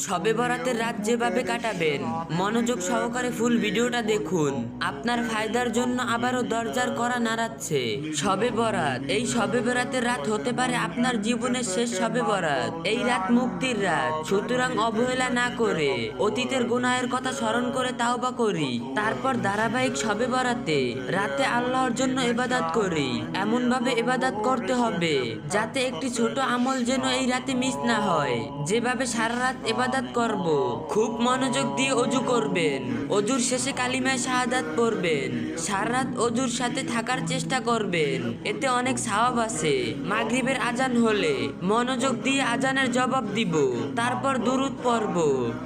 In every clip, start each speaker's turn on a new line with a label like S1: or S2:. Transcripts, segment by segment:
S1: শবে বরাতের রাত যেভাবে কাটাবেন মনোযোগ সহকারে ফুল ভিডিওটা দেখুন। আপনার ফায়দার জন্য আবারও দরজার কড়া নাড়াচ্ছে শবে বরাত। এই শবে বরাতের রাত হতে পারে আপনার জীবনের শেষ শবে বরাত। এই রাত মুক্তির রাত, সুতরাং অবহেলা না করে অতীতের গুনাহের কথা স্মরণ করে তাওবা করি। তারপর ধারাবাহিক শবে বরাতে রাতে আল্লাহর জন্য ইবাদত করি। এমন ভাবে ইবাদত করতে হবে যাতে একটি ছোট আমল যেন এই রাতে মিস না হয়। যেভাবে সারা রাত ইবাদত করব, খুব মনোযোগ দিয়ে অজু করবেন, অজুর শেষে কালিমায়ে শাহাদাত পড়বেন, সারা রাত অজুর সাথে থাকার চেষ্টা করবেন, এতে অনেক সওয়াব আছে। মাগরিবের আজান হলে মনোযোগ দিয়ে আজানের জবাব দিব, তারপর দুরূদ পড়ব,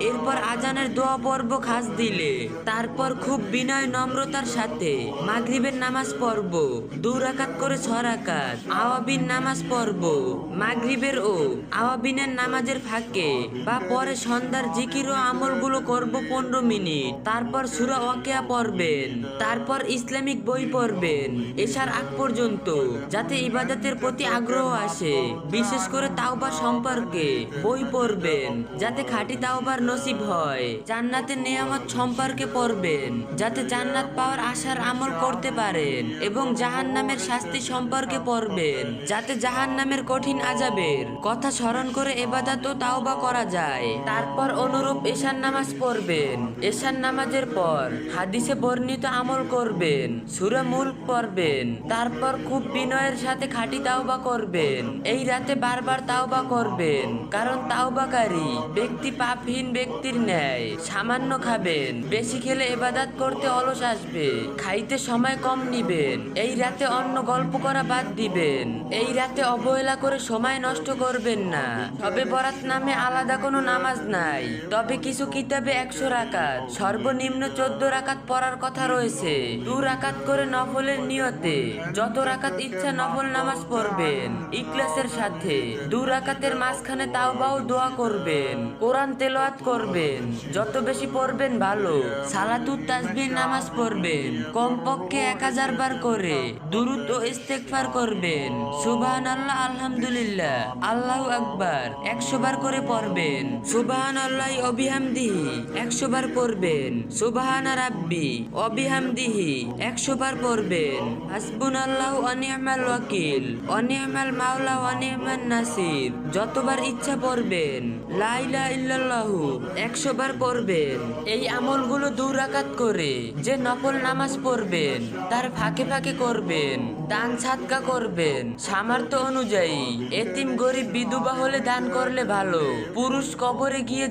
S1: এরপর আজানের দোয়া পড়ব খাস দিলে, তারপর খুব বিনয় নম্রতার সাথে মাগরিবের নামাজ পড়ব, 2 রাকাত করে 6 রাকাত আওয়াবিন নামাজ পড়ব। মাগরিবের ও আওয়াবিনের নামাজের ফাঁকে বা পরে সন্ধ্যার জিকির ও আমলগুলো করব 15 মিনিট। তারপর সূরা ওয়াকিয়া পড়বেন, তারপর ইসলামিক বই পড়বেন এশার আগ পর্যন্ত, যাতে ইবাদতের প্রতি আগ্রহ আসে। বিশেষ করে তাওবা সম্পর্কে বই পড়বেন যাতে খাঁটি তাওবার নসিব হয়। জান্নাতের নিয়ামত সম্পর্কে পড়বেন যাতে জান্নাত পাওয়ার আশার আমল করতে পারেন, এবং জাহান্নামের শাস্তি সম্পর্কে পড়বেন যাতে জাহান্নামের কঠিন আযাবের কথা স্মরণ করে ইবাদত ও তাওবা করা যায়। তারপর অনুরূপ এশার নামাজ পড়বেন। এশার নামাজের পর হাদিসে বর্ণিত আমল করবেন, সূরা মুলক পড়বেন, তারপর খুব বিনয়ের সাথে খাঁটি তাওবা করবেন। এই রাতে বারবার তাওবা করবেন, কারণ তাওবাকারী ব্যক্তি পাপহীন ব্যক্তির ন্যায়। সামান্য খাবেন, বেশি খেলে ইবাদত করতে অলস আসবে। খাইতে সময় কম নিবেন। এই রাতে অন্য গল্প করা বাদ দিবেন। এই রাতে অবহেলা করে সময় নষ্ট করবেন না। শবে বরাত নামে আলাদা কোনো নামাজ নাই, তবে কিছু কিতাবে 100 রাকাত, সর্বনিম্ন 14 রাকাত পড়ার কথা রয়েছে। 2 রাকাত করে নফলের নিয়তে যত রাকাত ইচ্ছা নফল নামাজ পড়বেন ইখলাসের সাথে। 2 রাকাতের মাঝখানে তাওবা ও দোয়া করবেন, কোরআন তেলাওয়াত করবেন, যত বেশি পড়বেন ভালো। সালাতুত তাসবিহ নামাজ পড়বেন, কমপক্ষে 1000 বার করে। দুরূদ ও ইস্তেগফার করবেন, সুবহানাল্লাহ, আলহামদুলিল্লাহ, আল্লাহু আকবার 100 বার করে পড়বেন। সুবহানাল্লাহি ওয়া বিহামদিহি 100 বার পড়বেন। সুবহানা রাব্বি ওয়া বিহামদিহি 100 বার পড়বেন। হাসবুনাল্লাহু ওয়া নি'মাল ওয়াকিল ওয়া নি'মাল মাওলা ওয়া নি'মান নাসির যতবার ইচ্ছা পড়বেন। লা ইলাহা ইল্লাল্লাহু 100 বার পড়বেন। এই আমলগুলো 2 রাকাত করে যে নফল নামাজ পড়বেন তার ফাঁকে ফাঁকে করবেন। দান সাদকা করবেন সামর্থ্য অনুযায়ী। এতিম গরিব বিধবা হলে দান করলে ভালো। পুরুষ কবরে গিয়ে